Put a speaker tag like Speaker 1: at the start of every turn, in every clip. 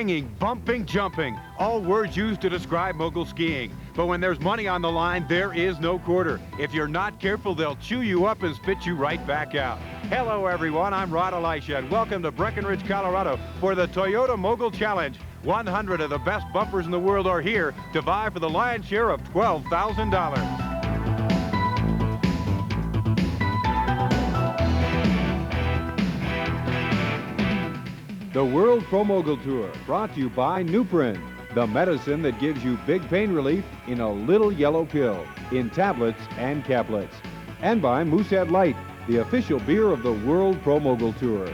Speaker 1: Banging, bumping, jumping, all words used to describe mogul skiing. But when there's money on the line, there is no quarter. If you're not careful, they'll chew you up and spit you right back out. Hello, everyone. I'm Rod Elisha, and welcome to Breckenridge, Colorado for the Toyota Mogul Challenge. 100 of the best bumpers in the world are here to vie for the lion's share of $12,000. The World Pro Mogul Tour, brought to you by Nuprin, the medicine that gives you big pain relief in a little yellow pill, in tablets and caplets. And by Moosehead Light, the official beer of the World Pro Mogul Tour.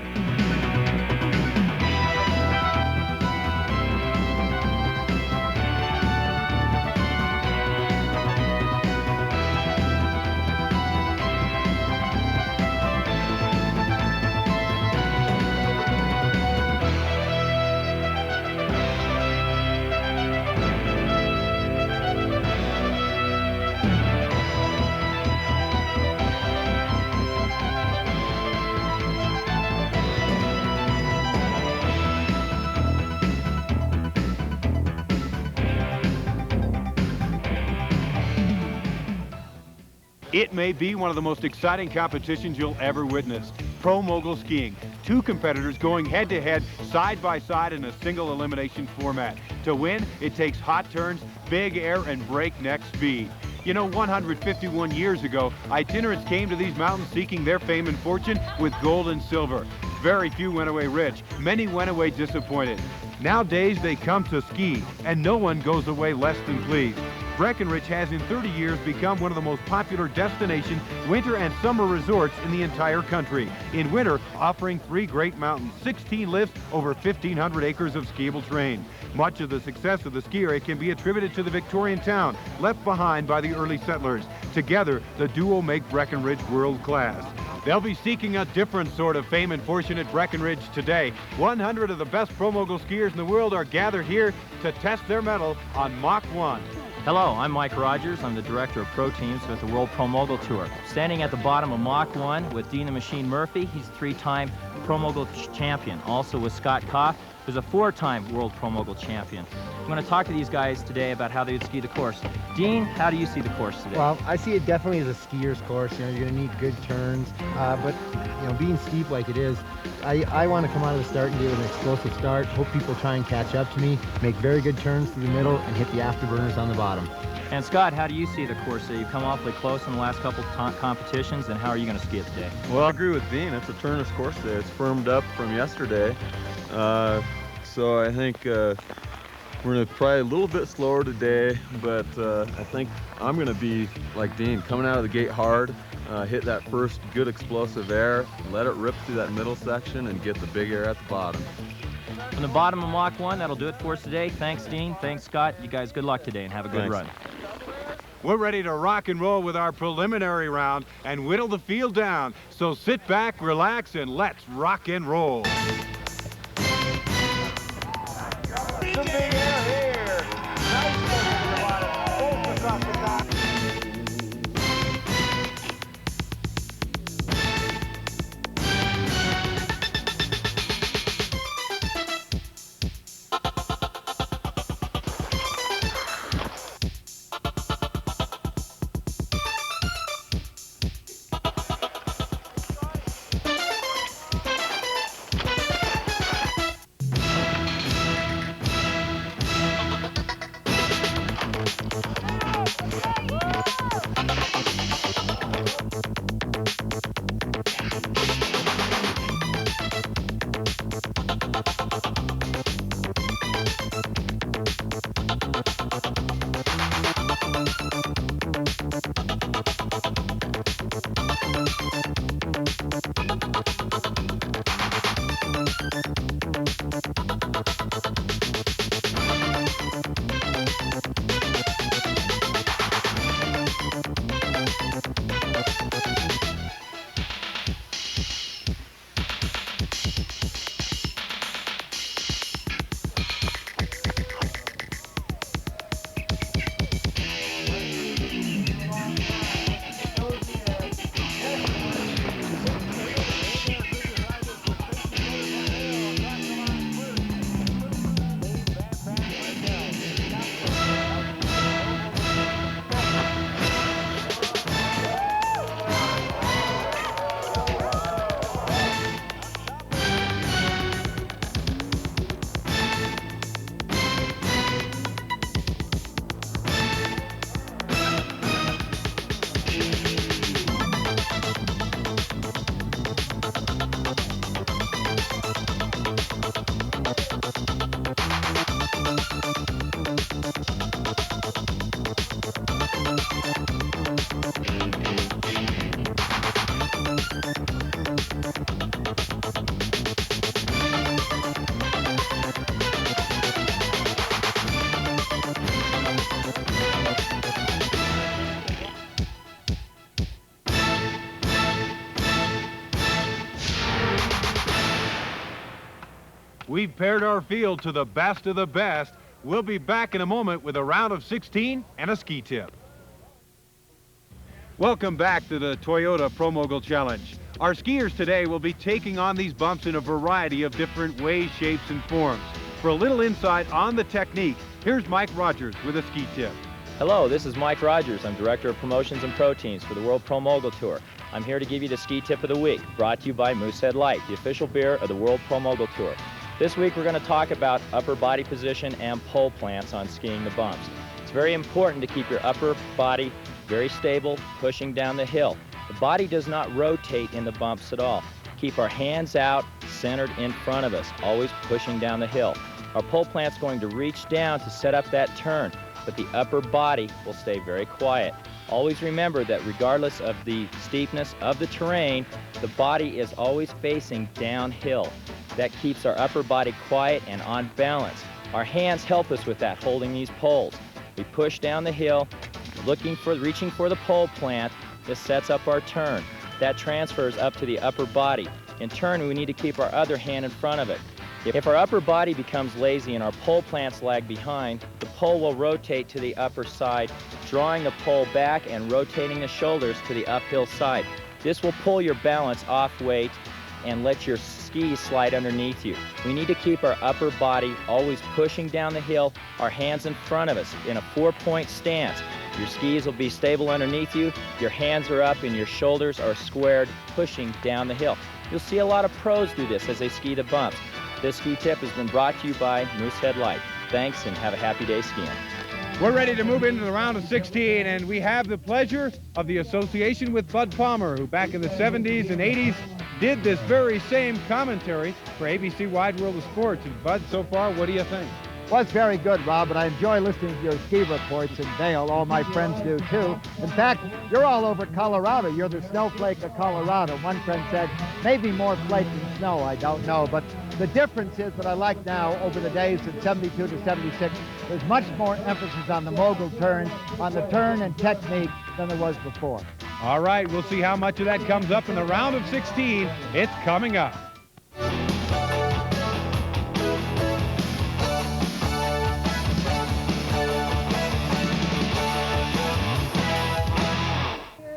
Speaker 1: It may be one of the most exciting competitions you'll ever witness. Pro Mogul skiing. Two competitors going head-to-head, side-by-side in a single elimination format. To win, it takes hot turns, big air, and breakneck speed. You know, 151 years ago, itinerants came to these mountains seeking their fame and fortune with gold and silver. Very few went away rich. Many went away disappointed. Nowadays, they come to ski, and no one goes away less than pleased. Breckenridge has in 30 years become one of the most popular destination winter and summer resorts in the entire country. In winter, offering 3 great mountains, 16 lifts, over 1,500 acres of skiable terrain. Much of the success of the ski area can be attributed to the Victorian town, left behind by the early settlers. Together, the duo make Breckenridge world class. They'll be seeking a different sort of fame and fortune at Breckenridge today. 100 of the best pro mogul skiers in the world are gathered here to test their mettle on Mach 1.
Speaker 2: Hello, I'm Mike Rogers. I'm the director of pro teams with the World Pro Mogul Tour. Standing at the bottom of Mach 1 with Dean the Machine Murphy. He's a 3-time Pro Mogul champion. Also with Scott Koff, who's a 4-time World Pro Mogul champion. I'm going to talk to these guys today about how they would ski the course. Dean, how do you see the course today?
Speaker 3: Well, I see it definitely as a skier's course. You know, you're going to need good turns, but you know, being steep like it is, I want to come out of the start and give an explosive start. Hope people try and catch up to me, make very good turns through the middle, and hit the afterburners on the bottom.
Speaker 2: And Scott, how do you see the course today? You've come awfully close in the last couple of competitions, and how are you going to ski it today?
Speaker 4: Well, I agree with Dean. It's a turnless course today. It's firmed up from yesterday. So I think we're going to try a little bit slower today, but I think I'm going to be like Dean, coming out of the gate hard, hit that first good explosive air, let it rip through that middle section, and get the big air at the bottom.
Speaker 2: From the bottom of Mach 1, that'll do it for us today. Thanks, Dean. Thanks, Scott. You guys, good luck today, and have a good run.
Speaker 1: We're ready to rock and roll with our preliminary round and whittle the field down. So sit back, relax, and let's rock and roll. We've paired our field to the best of the best. We'll be back in a moment with a round of 16 and a ski tip. Welcome back to the Toyota Pro Mogul Challenge. Our skiers today will be taking on these bumps in a variety of different ways, shapes, and forms. For a little insight on the technique, here's Mike Rogers with a ski tip.
Speaker 2: Hello, this is Mike Rogers. I'm Director of Promotions and Pro Teams for the World Pro Mogul Tour. I'm here to give you the ski tip of the week, brought to you by Moosehead Light, the official beer of the World Pro Mogul Tour. This week we're going to talk about upper body position and pole plants on skiing the bumps. It's very important to keep your upper body very stable, pushing down the hill. The body does not rotate in the bumps at all. Keep our hands out, centered in front of us, always pushing down the hill. Our pole plant's going to reach down to set up that turn, but the upper body will stay very quiet. Always remember that regardless of the steepness of the terrain, the body is always facing downhill. That keeps our upper body quiet and on balance. Our hands help us with that, holding these poles. We push down the hill, reaching for the pole plant. This sets up our turn. That transfers up to the upper body. In turn, we need to keep our other hand in front of it. If our upper body becomes lazy and our pole plants lag behind, the pole will rotate to the upper side, drawing the pole back and rotating the shoulders to the uphill side. This will pull your balance off weight and let your skis slide underneath you. We need to keep our upper body always pushing down the hill, our hands in front of us in a 4-point stance. Your skis will be stable underneath you, your hands are up and your shoulders are squared, pushing down the hill. You'll see a lot of pros do this as they ski the bumps. This ski tip has been brought to you by Moosehead Light. Thanks and have a happy day skiing.
Speaker 1: We're ready to move into the round of 16, and we have the pleasure of the association with Bud Palmer, who back in the 70s and 80s did this very same commentary for ABC Wide World of Sports. And Bud, so far, what do you think?
Speaker 3: Well, it's very good, Rob, and I enjoy listening to your ski reports in Vail. All my friends do, too. In fact, you're all over Colorado. You're the snowflake of Colorado. One friend said, maybe more flake than snow, I don't know. But the difference is that I like now, over the days in 72 to 76, there's much more emphasis on the mogul turns, on the turn and technique than there was before.
Speaker 1: All right, we'll see how much of that comes up in the round of 16. It's coming up.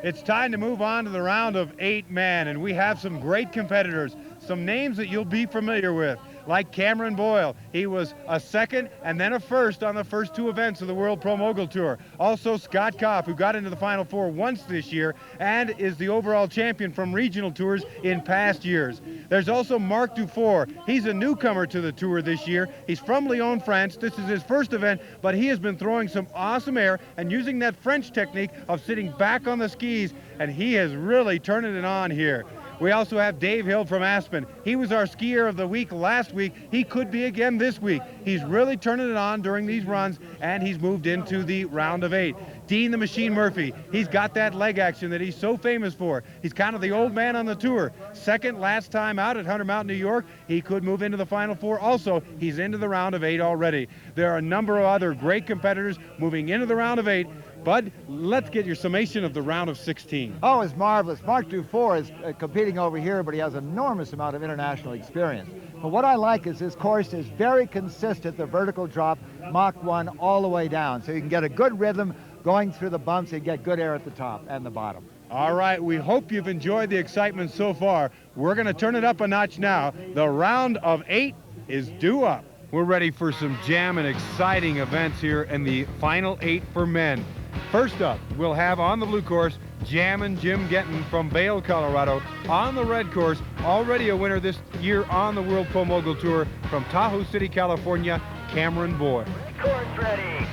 Speaker 1: It's time to move on to the round of 8-man, and we have some great competitors, some names that you'll be familiar with, like Cameron Boyle. He was a second and then a first on the first 2 events of the World Pro Mogul Tour. Also Scott Koff, who got into the Final Four once this year and is the overall champion from regional tours in past years. There's also Marc Dufour. He's a newcomer to the tour this year. He's from Lyon, France. This is his first event, but he has been throwing some awesome air and using that French technique of sitting back on the skis, and he is really turning it on here. We also have Dave Hill from Aspen. He was our skier of the week last week. He could be again this week. He's really turning it on during these runs, and he's moved into the round of 8. Dean the Machine Murphy, he's got that leg action that he's so famous for. He's kind of the old man on the tour. Second last time out at Hunter Mountain, New York. He could move into the Final Four. Also, he's into the round of 8 already. There are a number of other great competitors moving into the round of 8. Bud, let's get your summation of the round of 16.
Speaker 3: Oh, it's marvelous. Marc Dufour is competing over here, but he has an enormous amount of international experience. But what I like is this course is very consistent, the vertical drop, Mach 1 all the way down. So you can get a good rhythm going through the bumps and get good air at the top and the bottom.
Speaker 1: All right, we hope you've enjoyed the excitement so far. We're going to turn it up a notch now. The round of 8 is due up. We're ready for some jam and exciting events here in the final 8 for men. First up, we'll have on the blue course, Jammin' Jim Gettin from Vail, Colorado. On the red course, already a winner this year on the World Pro Mogul Tour from Tahoe City, California, Cameron Boyle.
Speaker 5: Red course ready.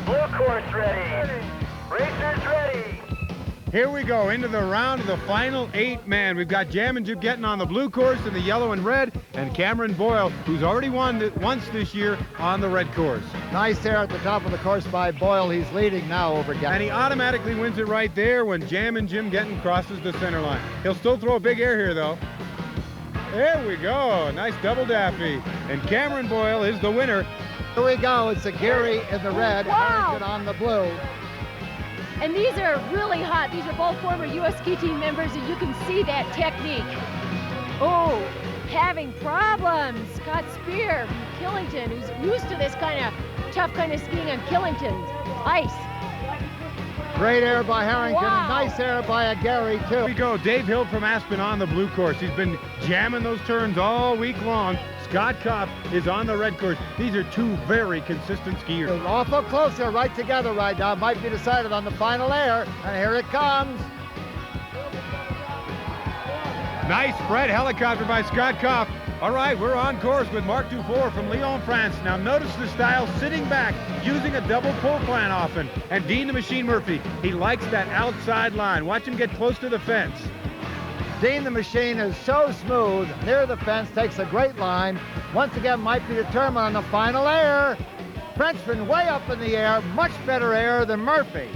Speaker 5: Blue course ready. Racers ready.
Speaker 1: Here we go into the round of the final 8-man. We've got Jammin' Jim Gettin on the blue course in the yellow and red, and Cameron Boyle, who's already won once this year on the red course.
Speaker 3: Nice there at the top of the course by Boyle. He's leading now over Gettin.
Speaker 1: And he automatically wins it right there when Jammin' Jim Gettin crosses the center line. He'll still throw a big air here, though. There we go. Nice double daffy. And Cameron Boyle is the winner
Speaker 6: Here we go. It's Aguirre in the red,
Speaker 7: Wow.
Speaker 6: Harrington on the blue.
Speaker 7: And these are really hot. These are both former U.S. ski team members, and you can see that technique. Oh, having problems. Scott Spear from Killington, who's used to this kind of tough kind of skiing on Killington's ice.
Speaker 6: Great air by Harrington.
Speaker 7: Wow.
Speaker 6: Nice air by Aguirre, too.
Speaker 1: Here we go. Dave Hill from Aspen on the blue course. He's been jamming those turns all week long. Scott Kopp is on the red course. These are two very consistent skiers.
Speaker 6: Awful close here, right together right now. Might be decided on the final air, and here it comes.
Speaker 1: Nice spread helicopter by Scott Kopp. All right, we're on course with Marc Dufour from Lyon, France. Now notice the style, sitting back, using a double pull plan often. And Dean the Machine Murphy, he likes that outside line. Watch him get close to the fence.
Speaker 6: Dean the Machine is so smooth, near the fence, takes a great line. Once again, might be determined on the final air. Frenchman way up in the air, much better air than Murphy.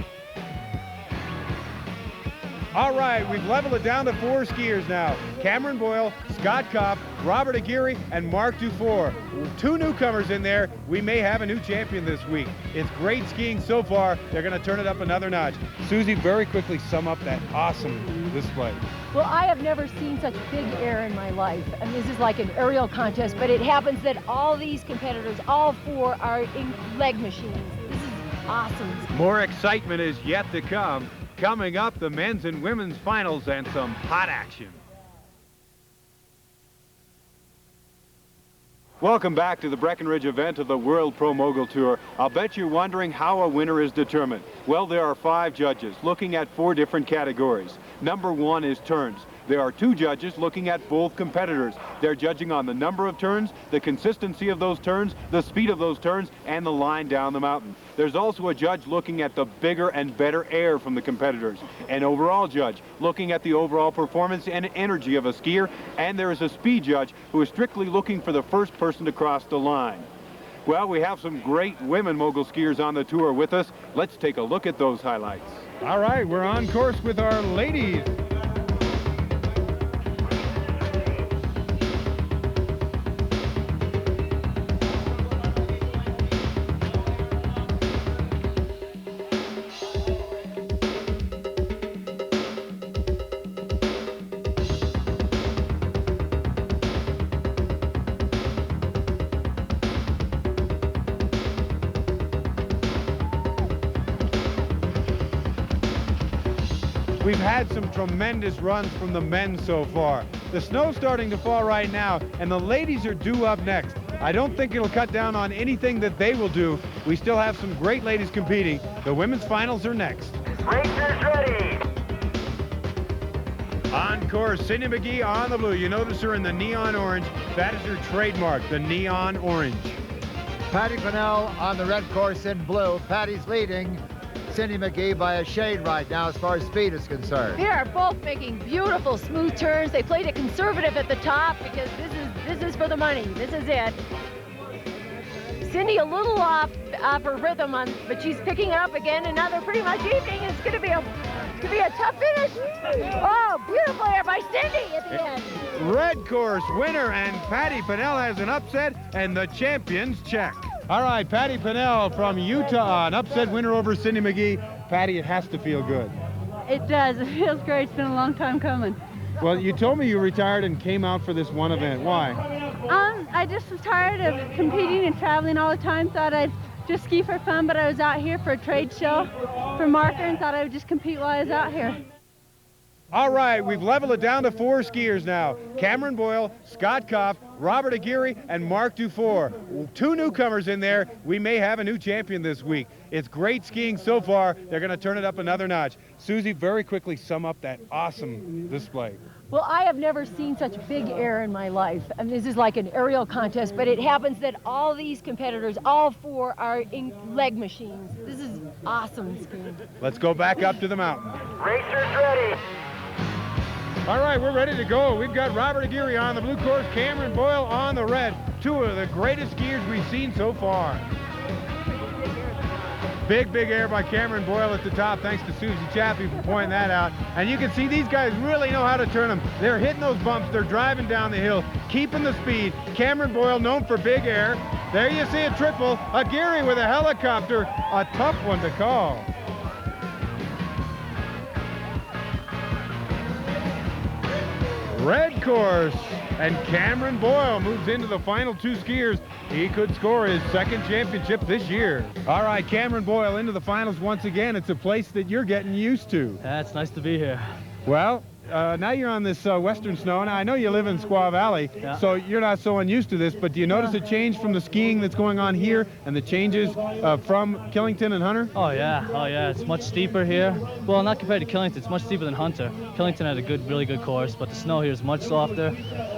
Speaker 1: All right, we've leveled it down to 4 skiers now. Cameron Boyle, Scott Kopp, Robert Aguirre, and Marc Dufour. 2 newcomers in there. We may have a new champion this week. It's great skiing so far. They're going to turn it up another notch. Susie, very quickly sum up that awesome display.
Speaker 7: Well, I have never seen such big air in my life. And this is like an aerial contest, but it happens that all these competitors, all 4, are in leg machines. This is awesome.
Speaker 1: More excitement is yet to come. Coming up, the men's and women's finals and some hot action. Welcome back to the Breckenridge event of the World Pro Mogul Tour. I'll bet you're wondering how a winner is determined. Well, there are 5 judges looking at 4 different categories. Number 1 is turns. There are 2 judges looking at both competitors. They're judging on the number of turns, the consistency of those turns, the speed of those turns, and the line down the mountain. There's also a judge looking at the bigger and better air from the competitors. An overall judge looking at the overall performance and energy of a skier. And there is a speed judge who is strictly looking for the first person to cross the line. Well, we have some great women mogul skiers on the tour with us. Let's take a look at those highlights. All right, we're on course with our ladies. We've had some tremendous runs from the men so far. The snow's starting to fall right now, and the ladies are due up next. I don't think it'll cut down on anything that they will do. We still have some great ladies competing. The women's finals are next.
Speaker 5: Racers ready.
Speaker 1: On course, Cindy McGee on the blue. You notice her in the neon orange. That is her trademark, the neon orange.
Speaker 6: Patty Pinnell on the red course in blue. Patty's leading Cindy McGee by a shade right now as far as speed is concerned.
Speaker 7: They are both making beautiful, smooth turns. They played it conservative at the top because this is for the money. This is it. Cindy a little off her rhythm, but she's picking it up again, and now they're pretty much evening. It's going to be a tough finish. Oh, beautiful air by Cindy at the end.
Speaker 1: Red course winner, and Patty Pinnell has an upset, and the champions check. All right, Patty Pinnell from Utah, an upset winner over Cindy McGee. Patty, it has to feel good.
Speaker 8: It does. It feels great. It's been a long time coming.
Speaker 1: Well, you told me you retired and came out for this one event. Why?
Speaker 8: I just was tired of competing and traveling all the time. Thought I'd just ski for fun, but I was out here for a trade show for marker and thought I would just compete while I was out here.
Speaker 1: All right, we've leveled it down to 4 skiers now. Cameron Boyle, Scott Kopp, Robert Aguirre, and Marc Dufour. 2 newcomers in there. We may have a new champion this week. It's great skiing so far. They're going to turn it up another notch. Susie, very quickly sum up that awesome display.
Speaker 7: Well, I have never seen such big air in my life. And this is like an aerial contest, but it happens that all these competitors, all 4, are in leg machines. This is awesome skiing.
Speaker 1: Let's go back up to the mountain.
Speaker 5: Racers ready.
Speaker 1: All right, we're ready to go. We've got Robert Aguirre on the blue course, Cameron Boyle on the red. 2 of the greatest skiers we've seen so far. Big air by Cameron Boyle at the top, thanks to Susie Chappie for pointing that out. And you can see these guys really know how to turn them. They're hitting those bumps, they're driving down the hill, keeping the speed. Cameron Boyle known for big air. There you see a triple, a Geary with a helicopter, a tough one to call. Red course, and Cameron Boyle moves into the final two skiers. He could score his second championship this year. All right, Cameron Boyle into the finals once again. It's a place that you're getting used to.
Speaker 9: Yeah, it's nice to be here.
Speaker 1: Well, now you're on this western snow. Now, I know you live in Squaw Valley, so you're not so unused to this, but do you notice a change from the skiing that's going on here and the changes from Killington and Hunter?
Speaker 9: Oh yeah, it's much steeper here. Well, not compared to Killington, it's much steeper than Hunter. Killington had a really good course, but the snow here is much softer.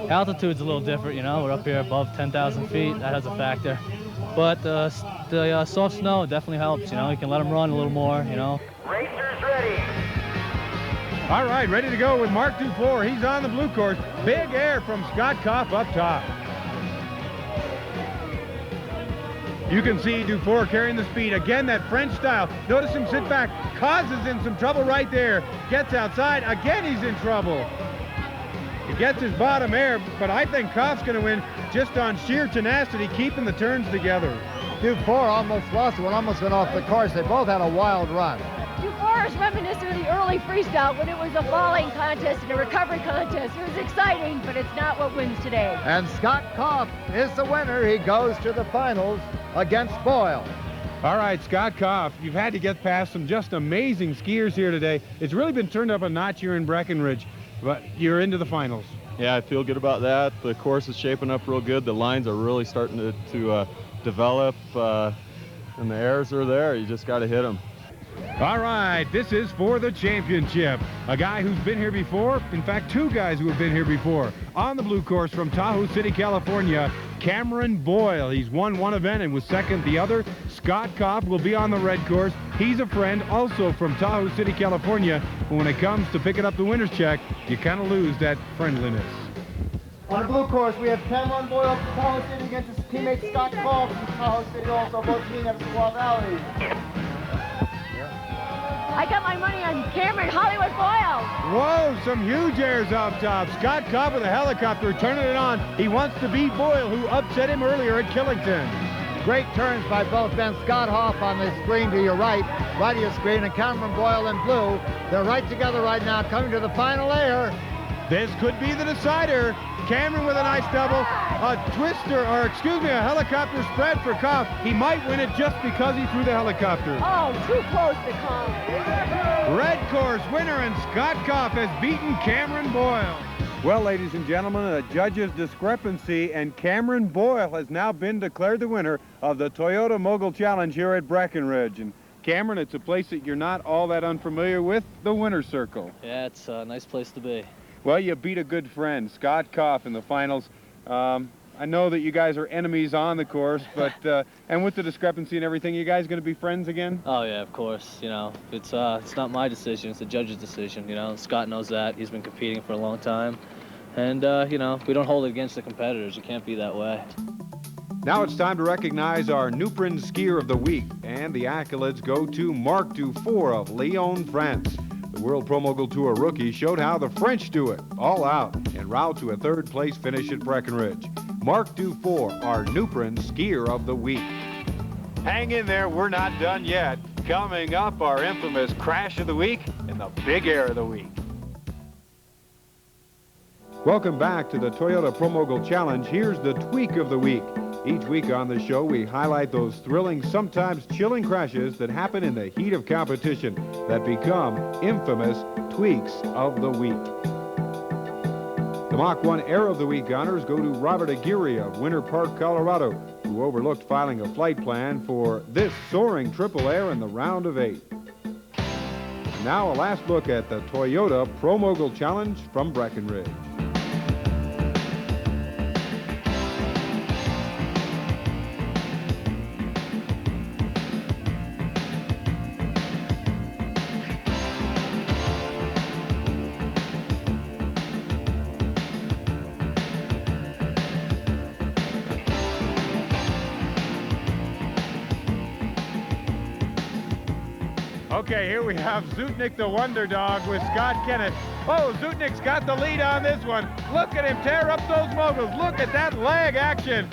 Speaker 9: Altitude's a little different, you know, we're up here above 10,000 feet, that has a factor. But the soft snow definitely helps, you know, you can let them run a little more, you know.
Speaker 5: Racers ready.
Speaker 1: All right, ready to go with Mark Dufour. He's on the blue course. Big air from Scott Koff up top. You can see Dufour carrying the speed. Again, that French style. Notice him sit back. Causes him some trouble right there. Gets outside. Again, he's in trouble. He gets his bottom air, but I think Koff's going to win just on sheer tenacity, keeping the turns together.
Speaker 6: Dufour almost lost one, almost went off the course. They both had a wild run.
Speaker 7: Dufour is reminiscent of the early freestyle when it was a falling contest and a recovery contest. It was exciting, but it's not what wins today.
Speaker 6: And Scott Koff is the winner. He goes to the finals against Boyle.
Speaker 1: All right, Scott Koff, you've had to get past some just amazing skiers here today. It's really been turned up a notch here in Breckenridge, but you're into the finals.
Speaker 4: Yeah, I feel good about that. The course is shaping up real good. The lines are really starting to develop, and the airs are there. You just got to hit them.
Speaker 1: All right, this is for the championship. A guy who's been here before, in fact, two guys who have been here before. On the blue course from Tahoe City, California, Cameron Boyle. He's won one event and was second the other. Scott Koff will be on the red course. He's a friend also from Tahoe City, California. But when it comes to picking up the winner's check, you kind of lose that friendliness.
Speaker 3: On the blue course, we have Cameron Boyle from Tahoe City against his teammate Scott Koff from Tahoe City, also both being at Squaw Valley.
Speaker 7: I got my money on Cameron Hollywood Boyle.
Speaker 1: Whoa, some huge airs off top. Scott Koff with a helicopter turning it on. He wants to beat Boyle, who upset him earlier at Killington.
Speaker 6: Great turns by both men. Scott Koff on the screen to your right of your screen, and Cameron Boyle in blue. They're right together right now, coming to the final air.
Speaker 1: This could be the decider. Cameron with a nice double. A twister, or excuse me, a helicopter spread for Koff. He might win it just because he threw the helicopter.
Speaker 7: Oh, too close to call.
Speaker 1: Red course winner, and Scott Koff has beaten Cameron Boyle. Well, ladies and gentlemen, a judge's discrepancy, and Cameron Boyle has now been declared the winner of the Toyota Mogul Challenge here at Breckenridge. And Cameron, it's a place that you're not all that unfamiliar with, the winner's circle.
Speaker 9: Yeah, it's a nice place to be.
Speaker 1: Well, you beat a good friend, Scott Koff, in the finals. I know that you guys are enemies on the course, but and with the discrepancy and everything, you guys going to be friends again?
Speaker 9: Oh yeah, of course. You know, it's not my decision; it's the judge's decision. You know, Scott knows that. He's been competing for a long time, and you know, we don't hold it against the competitors. You can't be that way.
Speaker 1: Now it's time to recognize our Nuprin Skier of the Week, and the accolades go to Mark Dufour of Lyon, France. The World Pro Mogul Tour rookie showed how the French do it, all out, en route to a third-place finish at Breckenridge. Mark Dufour, our Nuprin Skier of the Week. Hang in there, we're not done yet. Coming up, our infamous Crash of the Week and the Big Air of the Week. Welcome back to the Toyota Pro Mogul Challenge. Here's the Tweak of the Week. Each week on the show, we highlight those thrilling, sometimes chilling crashes that happen in the heat of competition that become infamous Tweaks of the Week. The Mach 1 Air of the Week honors go to Robert Aguirre of Winter Park, Colorado, who overlooked filing a flight plan for this soaring triple air in the round of 8. Now a last look at the Toyota Pro Mogul Challenge from Breckenridge. Okay, here we have Zutnik the Wonder Dog with Scott Kennett. Oh, Zutnik's got the lead on this one. Look at him tear up those moguls. Look at that leg action.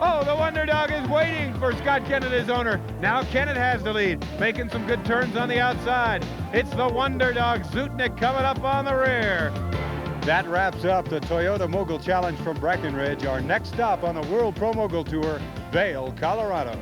Speaker 1: Oh, the Wonder Dog is waiting for Scott Kennett, his owner. Now Kennett has the lead, making some good turns on the outside. It's the Wonder Dog, Zutnik, coming up on the rear. That wraps up the Toyota Mogul Challenge from Breckenridge. Our next stop on the World Pro Mogul Tour, Vail, Colorado.